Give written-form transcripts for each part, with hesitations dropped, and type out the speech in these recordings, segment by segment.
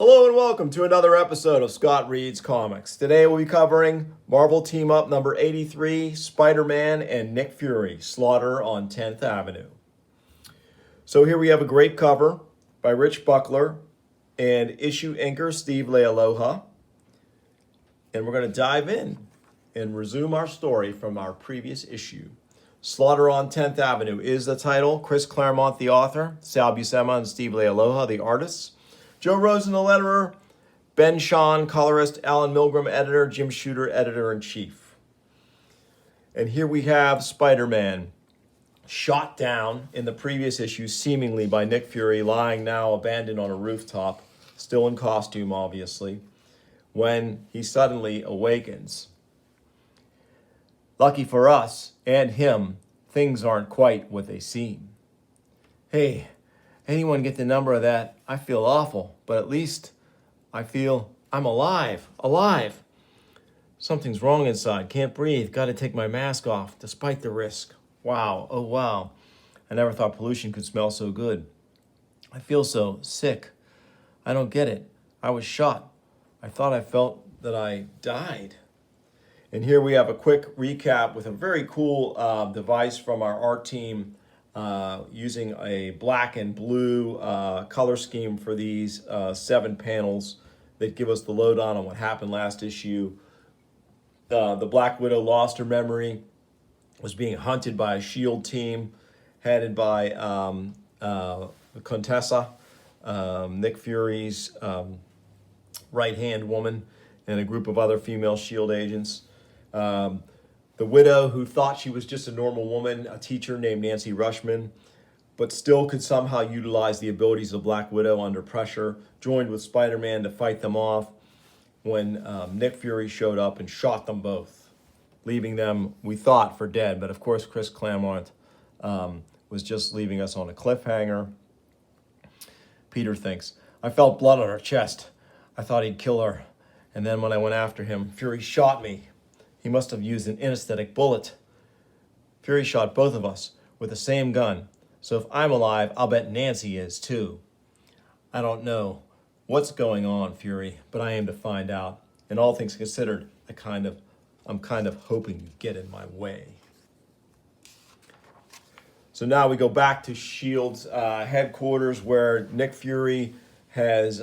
Hello and welcome to another episode of Scott Reads Comics. Today we'll be covering Marvel Team Up number 83, Spider-Man and Nick Fury, Slaughter on 10th Avenue. So here we have a great cover by Rich Buckler and issue inker Steve Leialoha. And we're going to dive in and resume our story from our previous issue. Slaughter on 10th Avenue is the title. Chris Claremont, the author. Sal Buscema and Steve Leialoha, the artists. Joe Rosen, the letterer. Ben Shahn, colorist. Alan Milgram, editor. Jim Shooter, editor-in-chief. And here we have Spider-Man, shot down in the previous issue, seemingly by Nick Fury, lying now abandoned on a rooftop, still in costume, obviously, when he suddenly awakens. Lucky for us and him, things aren't quite what they seem. Hey, anyone get the number of that? I feel awful, but at least I feel I'm alive. Something's wrong inside. Can't breathe. Got to take my mask off, despite the risk. Wow. Oh, wow. I never thought pollution could smell so good. I feel so sick. I don't get it. I was shot. I thought I felt that I died. And here we have a quick recap with a very cool device from our art team using a black and blue color scheme for these 7 panels that give us the lowdown on what happened last issue. The Black Widow lost her memory, was being hunted by a S.H.I.E.L.D. team headed by Contessa, Nick Fury's right-hand woman, and a group of other female S.H.I.E.L.D. agents. The widow, who thought she was just a normal woman, a teacher named Nancy Rushman, but still could somehow utilize the abilities of Black Widow under pressure, joined with Spider-Man to fight them off when Nick Fury showed up and shot them both, leaving them, we thought, for dead. But of course, Chris Claremont was just leaving us on a cliffhanger. Peter thinks, I felt blood on her chest. I thought he'd kill her. And then when I went after him, Fury shot me. He must have used an anesthetic bullet. Fury shot both of us with the same gun. So if I'm alive, I'll bet Nancy is too. I don't know what's going on, Fury, but I aim to find out. And all things considered, I'm kind of hoping you get in my way. So now we go back to S.H.I.E.L.D.'s headquarters, where Nick Fury has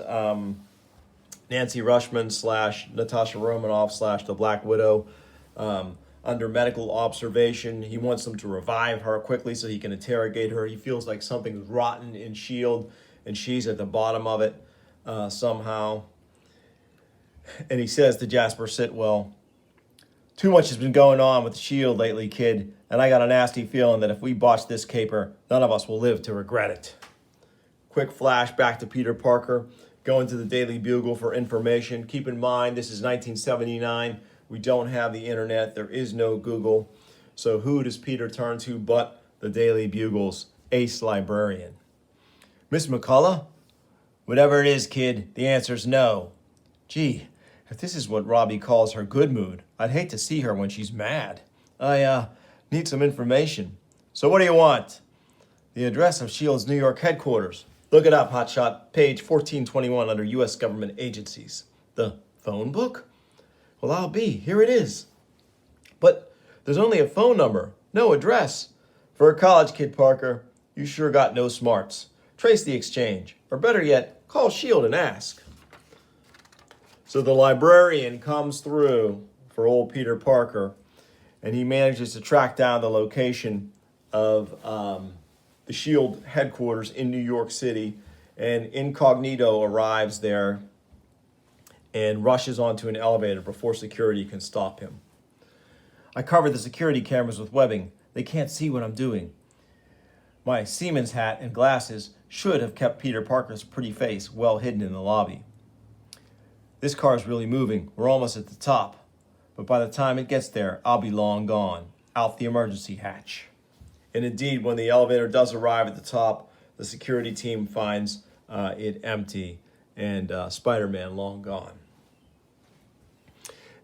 Nancy Rushman / Natasha Romanoff / the Black Widow under medical observation. He wants them to revive her quickly so he can interrogate her. He feels like something's rotten in S.H.I.E.L.D. and she's at the bottom of it somehow. And he says to Jasper Sitwell, too much has been going on with S.H.I.E.L.D. lately, kid, and I got a nasty feeling that if we botch this caper, none of us will live to regret it. Quick flash back to Peter Parker, going to the Daily Bugle for information. Keep in mind, this is 1979. We don't have the internet. There is no Google. So who does Peter turn to but the Daily Bugle's ace librarian? Miss McCullough? Whatever it is, kid, the answer's no. Gee, if this is what Robbie calls her good mood, I'd hate to see her when she's mad. I need some information. So what do you want? The address of S.H.I.E.L.D.'s New York headquarters. Look it up, hotshot, page 1421 under U.S. government agencies. The phone book? Well, I'll be. Here it is. But there's only a phone number, no address. For a college kid, Parker, you sure got no smarts. Trace the exchange. Or better yet, call S.H.I.E.L.D. and ask. So the librarian comes through for old Peter Parker, and he manages to track down the location of the S.H.I.E.L.D. headquarters in New York City, and Incognito arrives there and rushes onto an elevator before security can stop him. I covered the security cameras with webbing. They can't see what I'm doing. My Siemens hat and glasses should have kept Peter Parker's pretty face well hidden in the lobby. This car is really moving. We're almost at the top. But by the time it gets there, I'll be long gone, out the emergency hatch. And indeed, when the elevator does arrive at the top, the security team finds it empty and Spider-Man long gone.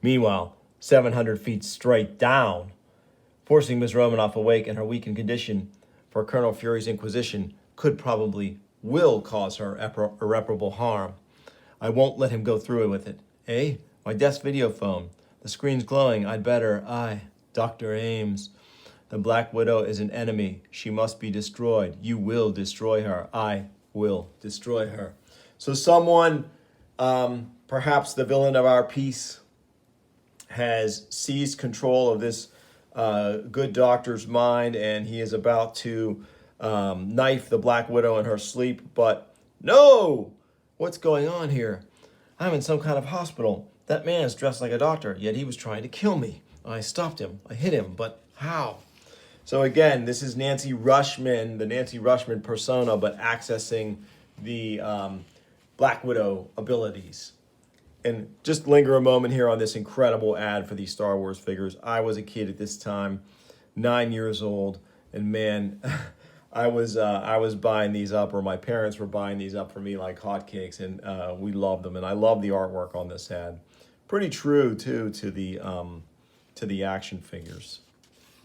Meanwhile, 700 feet straight down, forcing Ms. Romanoff awake in her weakened condition for Colonel Fury's inquisition could probably will cause her irreparable harm. I won't let him go through with it. Eh? My desk video phone. The screen's glowing. I'd better. Dr. Ames. The Black Widow is an enemy. She must be destroyed. You will destroy her. I will destroy her. So someone, perhaps the villain of our piece, has seized control of this good doctor's mind, and he is about to knife the Black Widow in her sleep. But no! What's going on here? I'm in some kind of hospital. That man is dressed like a doctor, yet he was trying to kill me. I stopped him. I hit him, but how? So again, this is Nancy Rushman, the Nancy Rushman persona, but accessing the Black Widow abilities. And just linger a moment here on this incredible ad for these Star Wars figures. I was a kid at this time, 9 years old, and man, I was buying these up, or my parents were buying these up for me like hotcakes, and we loved them. And I love the artwork on this ad. Pretty true too to the action figures.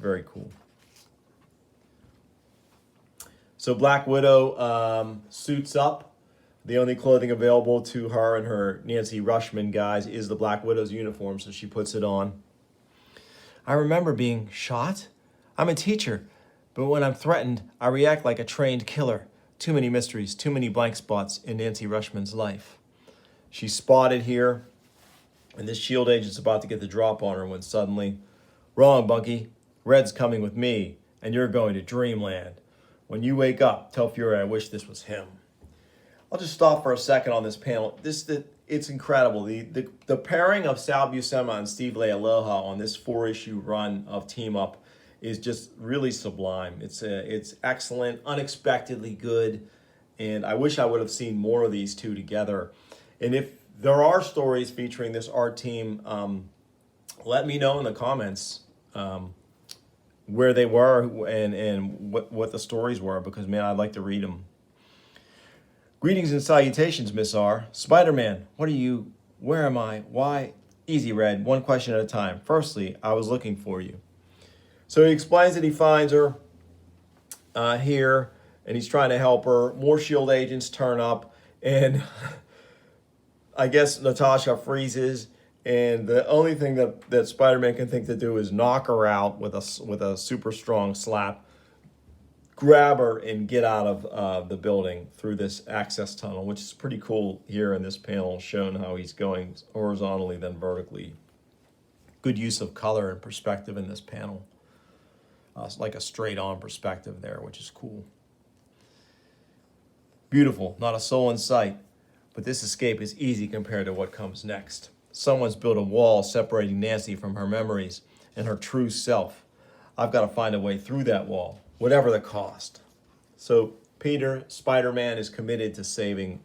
Very cool. So Black Widow suits up. The only clothing available to her and her Nancy Rushman guys is the Black Widow's uniform, so she puts it on. I remember being shot. I'm a teacher, but when I'm threatened, I react like a trained killer. Too many mysteries, too many blank spots in Nancy Rushman's life. She's spotted here, and this SHIELD agent's about to get the drop on her when suddenly, wrong, Bunky. Red's coming with me, and you're going to Dreamland. When you wake up, tell Fury I wish this was him. I'll just stop for a second on this panel. It's incredible. The pairing of Sal Buscema and Steve Leialoha on this 4-issue run of Team Up is just really sublime. It's excellent, unexpectedly good, and I wish I would have seen more of these two together. And if there are stories featuring this art team, let me know in the comments where they were and what the stories were, because man, I'd like to read them. Greetings and salutations, Miss R. Spider-Man, what are you? Where am I? Why? Easy, Red. One question at a time. Firstly, I was looking for you. So he explains that he finds her here, and he's trying to help her. More SHIELD agents turn up, and I guess Natasha freezes, and the only thing that Spider-Man can think to do is knock her out with a super strong slap, grab her, and get out of the building through this access tunnel, which is pretty cool here in this panel, showing how he's going horizontally then vertically. Good use of color and perspective in this panel. It's like a straight-on perspective there, which is cool. Beautiful, not a soul in sight, but this escape is easy compared to what comes next. Someone's built a wall separating Nancy from her memories and her true self. I've got to find a way through that wall, whatever the cost. So Peter, Spider-Man, is committed to saving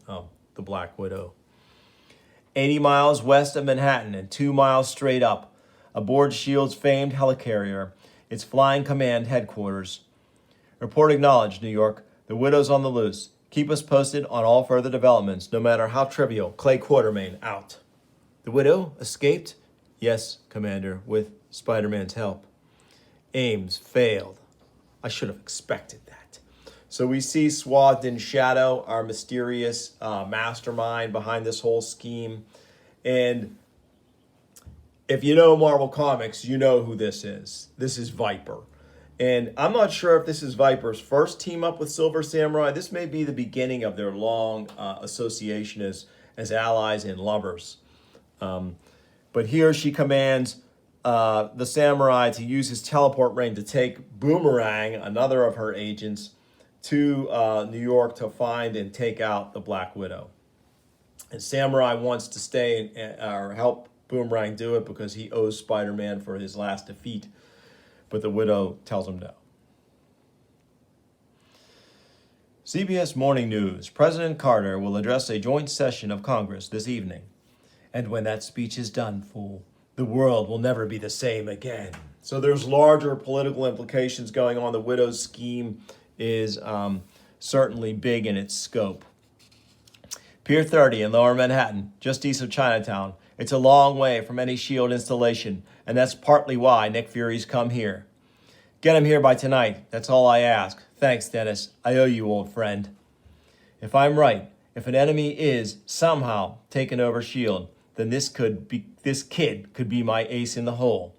the Black Widow. 80 miles west of Manhattan and 2 miles straight up, aboard SHIELD's famed helicarrier, its Flying Command headquarters. Report acknowledged, New York. The Widow's on the loose. Keep us posted on all further developments, no matter how trivial. Clay Quartermain, out. The Widow escaped? Yes, Commander, with Spider-Man's help. Ames failed. I should have expected that. So we see swathed in shadow our mysterious mastermind behind this whole scheme. And if you know Marvel Comics, you know who this is. This is Viper. And I'm not sure if this is Viper's first team up with Silver Samurai. This may be the beginning of their long association as allies and lovers. But here she commands the Samurai to use his teleport ring to take Boomerang, another of her agents, to New York to find and take out the Black Widow. And Samurai wants to stay or help Boomerang do it because he owes Spider-Man for his last defeat. But the Widow tells him no. CBS Morning News. President Carter will address a joint session of Congress this evening. And when that speech is done, fool, the world will never be the same again. So there's larger political implications going on. The Widow's scheme is certainly big in its scope. Pier 30 in Lower Manhattan, just east of Chinatown. It's a long way from any SHIELD installation, and that's partly why Nick Fury's come here. Get him here by tonight. That's all I ask. Thanks, Dennis. I owe you, old friend. If I'm right, If an enemy is somehow taking over S.H.I.E.L.D., then this kid could be my ace in the hole.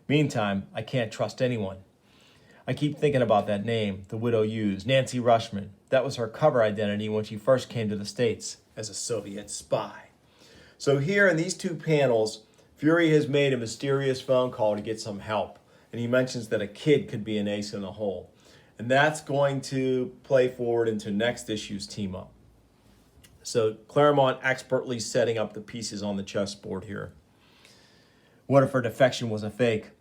Meantime, I can't trust anyone. I keep thinking about that name the widow used, Nancy Rushman. That was her cover identity when she first came to the States as a Soviet spy. So here in these two panels, Fury has made a mysterious phone call to get some help. And he mentions that a kid could be an ace in the hole. And that's going to play forward into next issue's team up. So Claremont expertly setting up the pieces on the chessboard here. What if her defection was a fake?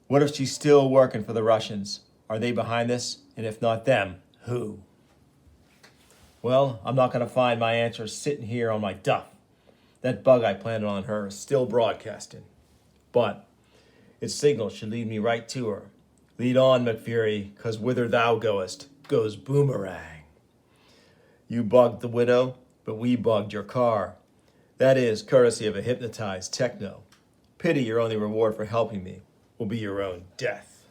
What if she's still working for the Russians? Are they behind this? And if not them, who? Well, I'm not going to find my answer sitting here on my duff. That bug I planted on her is still broadcasting. But its signal should lead me right to her. Lead on, McFury, 'cause whither thou goest goes Boomerang. You bugged the widow, but we bugged your car. That is courtesy of a hypnotized techno. Pity your only reward for helping me will be your own death.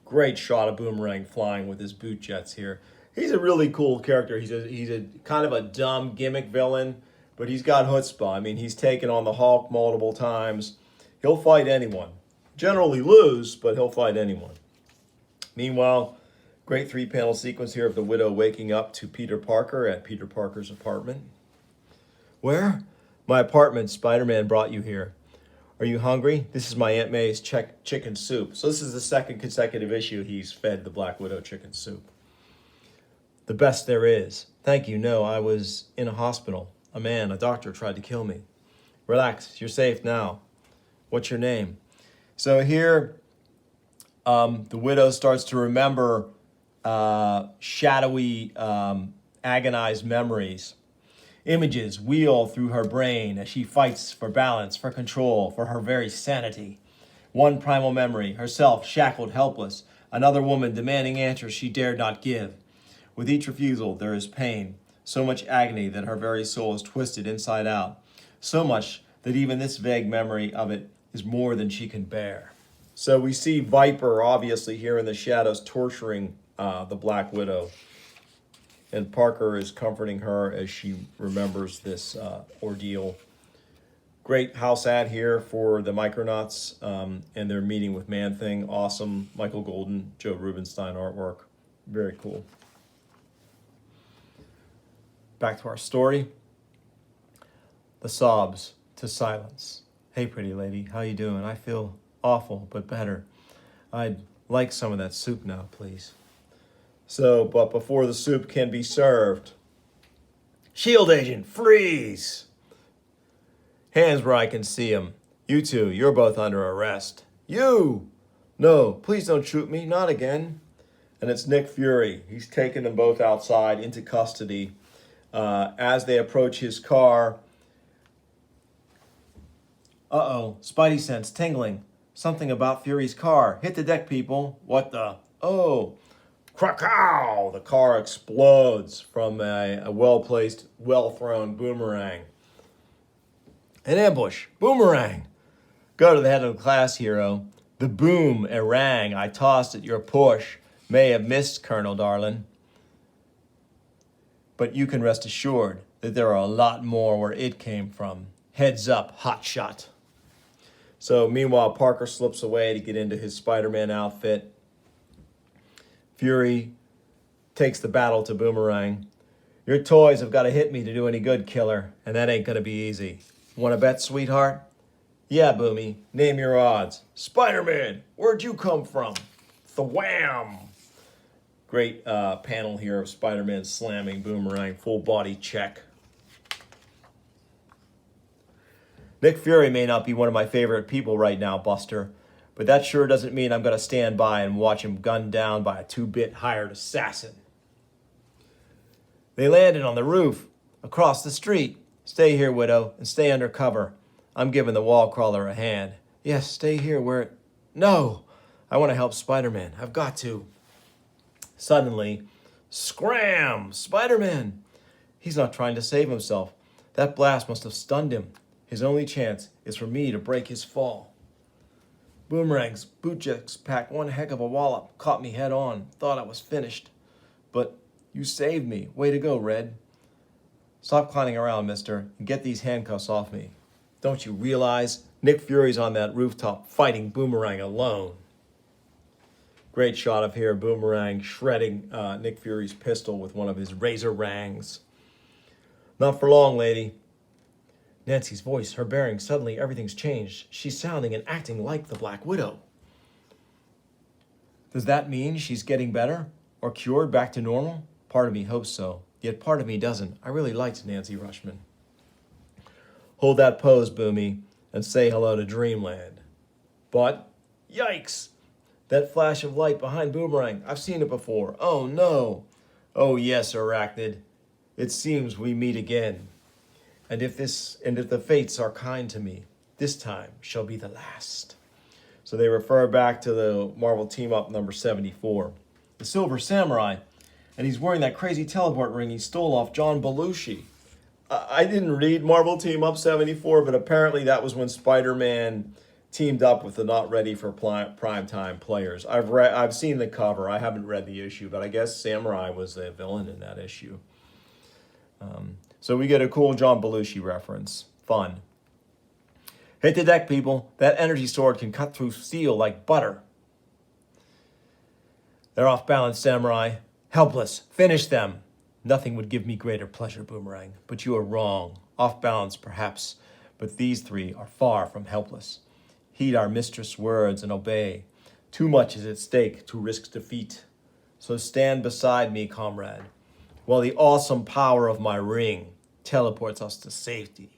Great shot of Boomerang flying with his boot jets here. He's a really cool character. He's a kind of a dumb gimmick villain, but he's got chutzpah. I mean, he's taken on the Hulk multiple times. He'll fight anyone. Generally lose, but he'll fight anyone. Meanwhile, great three-panel sequence here of the widow waking up to Peter Parker at Peter Parker's apartment. Where? My apartment. Spider-Man brought you here. Are you hungry? This is my Aunt May's chicken soup. So this is the second consecutive issue he's fed the Black Widow chicken soup. The best there is. Thank you. No, I was in a hospital. A doctor tried to kill me. Relax. You're safe now. What's your name? So here, the widow starts to remember shadowy, agonized memories. Images wheel through her brain as she fights for balance, for control, for her very sanity. One primal memory, herself shackled, helpless. Another woman demanding answers she dared not give. With each refusal, there is pain. So much agony that her very soul is twisted inside out. So much that even this vague memory of it is more than she can bear. So we see Viper, obviously, here in the shadows, torturing the Black Widow. And Parker is comforting her as she remembers this ordeal. Great house ad here for the Micronauts and their meeting with Man-Thing. Awesome. Michael Golden, Joe Rubinstein artwork. Very cool. Back to our story. The sobs to silence. Hey, pretty lady, how you doing? I feel awful, but better. I'd like some of that soup now, please. So, but before the soup can be served, S.H.I.E.L.D. agent, freeze! Hands where I can see them. You two, you're both under arrest. You! No, please don't shoot me, not again. And it's Nick Fury. He's taken them both outside into custody. As they approach his car, uh-oh, Spidey sense tingling. Something about Fury's car. Hit the deck, people. What the? Oh, Krakow! The car explodes from a well-placed, well-thrown boomerang. An ambush. Boomerang. Go to the head of the class, hero. The boom-erang I tossed at your push may have missed, Colonel Darlin'. But you can rest assured that there are a lot more where it came from. Heads up, hotshot. So meanwhile, Parker slips away to get into his Spider-Man outfit. Fury takes the battle to Boomerang. Your toys have got to hit me to do any good, killer, and that ain't going to be easy. Want to bet, sweetheart? Yeah, Boomy. Name your odds. Spider-Man, where'd you come from? Thwam! Great panel here of Spider-Man slamming Boomerang, full body check. Nick Fury may not be one of my favorite people right now, Buster, but that sure doesn't mean I'm going to stand by and watch him gunned down by a 2-bit hired assassin. They landed on the roof, across the street. Stay here, Widow, and stay under cover. I'm giving the wall crawler a hand. Yes, stay here where... No! I want to help Spider-Man. I've got to. Suddenly, scram! Spider-Man! He's not trying to save himself. That blast must have stunned him. His only chance is for me to break his fall. Boomerang's boot jets packed one heck of a wallop, caught me head on, thought I was finished. But you saved me. Way to go, Red. Stop clowning around, mister, and get these handcuffs off me. Don't you realize Nick Fury's on that rooftop fighting Boomerang alone? Great shot of here, Boomerang shredding Nick Fury's pistol with one of his razor rangs. Not for long, lady. Nancy's voice, her bearing, suddenly everything's changed. She's sounding and acting like the Black Widow. Does that mean she's getting better? Or cured back to normal? Part of me hopes so, yet part of me doesn't. I really liked Nancy Rushman. Hold that pose, Boomy, and say hello to Dreamland. But, yikes! That flash of light behind Boomerang, I've seen it before. Oh no! Oh yes, Arachnid. It seems we meet again. And if the fates are kind to me, this time shall be the last. So they refer back to the Marvel Team-Up number 74. The Silver Samurai, and he's wearing that crazy teleport ring he stole off John Belushi. I didn't read Marvel Team-Up 74, but apparently that was when Spider-Man teamed up with the not ready for primetime players. I've seen the cover. I haven't read the issue, but I guess Samurai was the villain in that issue. So we get a cool John Belushi reference. Fun. Hit the deck, people. That energy sword can cut through steel like butter. They're off balance, Samurai. Helpless. Finish them. Nothing would give me greater pleasure, Boomerang. But you are wrong. Off balance, perhaps. But these three are far from helpless. Heed our mistress' words and obey. Too much is at stake to risk defeat. So stand beside me, comrade, while the awesome power of my ring teleports us to safety.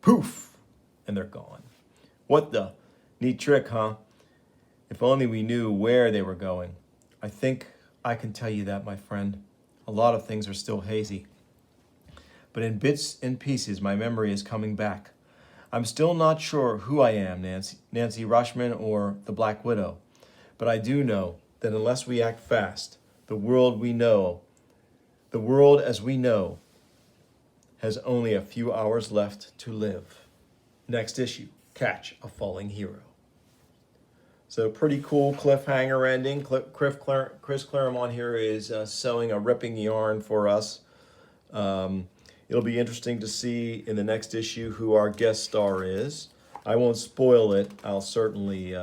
Poof! And they're gone. What the? Neat trick, huh? If only we knew where they were going. I think I can tell you that, my friend. A lot of things are still hazy. But in bits and pieces, my memory is coming back. I'm still not sure who I am, Nancy Rushman or the Black Widow. But I do know that unless we act fast, the world as we know, has only a few hours left to live. Next issue, Catch a Falling Hero. So pretty cool cliffhanger ending. Chris Claremont here is sewing a ripping yarn for us. It'll be interesting to see in the next issue who our guest star is. I won't spoil it. I'll certainly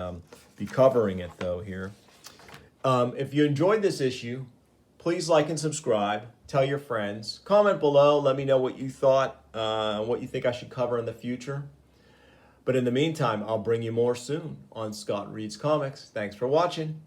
be covering it, though, here. If you enjoyed this issue, please like and subscribe. Tell your friends. Comment below. Let me know what you thought, what you think I should cover in the future. But in the meantime, I'll bring you more soon on Scott Reads Comics. Thanks for watching.